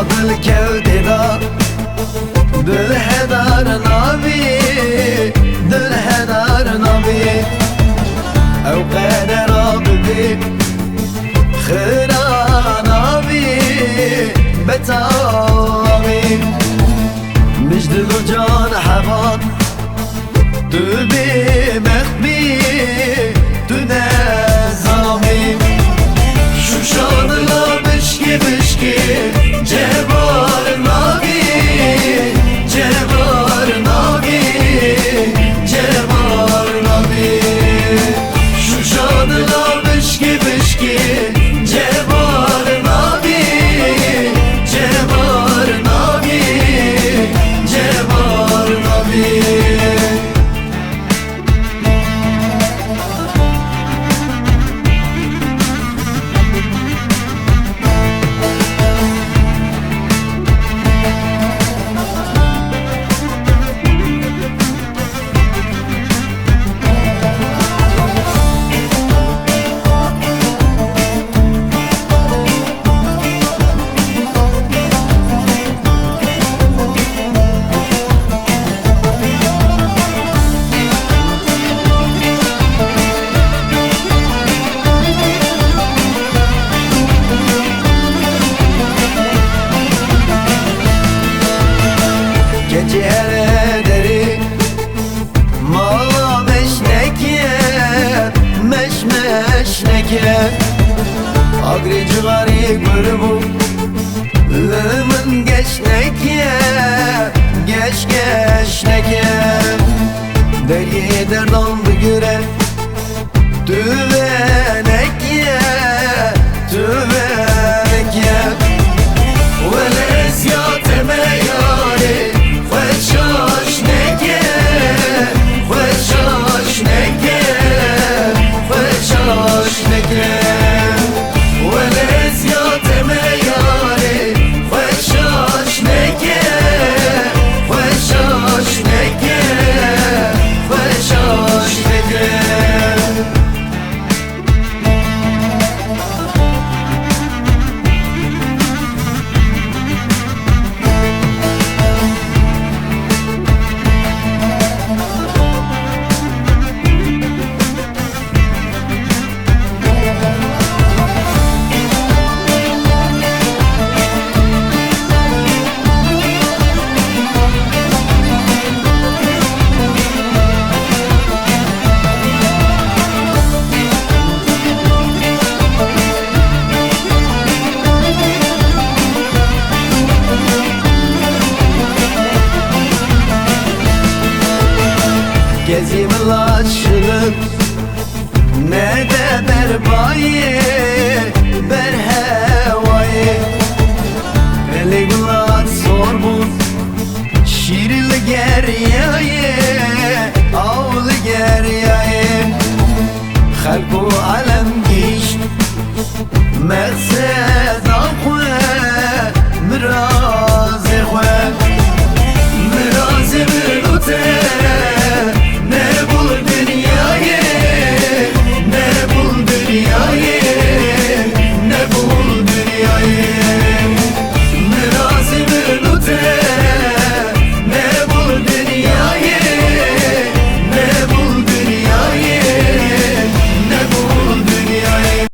دل کودی دا دل هدار نابی دل هدار نابی او قدر آبی خیران آبی بتابی مجد و جان حوان تو بی مخبی تو نظامی شوشان لا بشکی بشکی جبار نابی جبار نابی جبار نابی شوشان لا بشکی بشکی جبار نابی جبار نابی جبار نابی Geceler deri Mala meşneke meşneke Agri cigari grubu Lımın geçneke geçneke Deri derdandı güre Tüveneke tüveneke Veles ya temeyari Veşaş neke Veşaş neke Veşaş neke Veles ya temeyari Veşaş neke Veşaş neke Veşaş neke Gezim laşılık ne de berbayı ber hevayı Eli bulat sorbun şirili geryayı avlı geryayı Halku alem giş meksen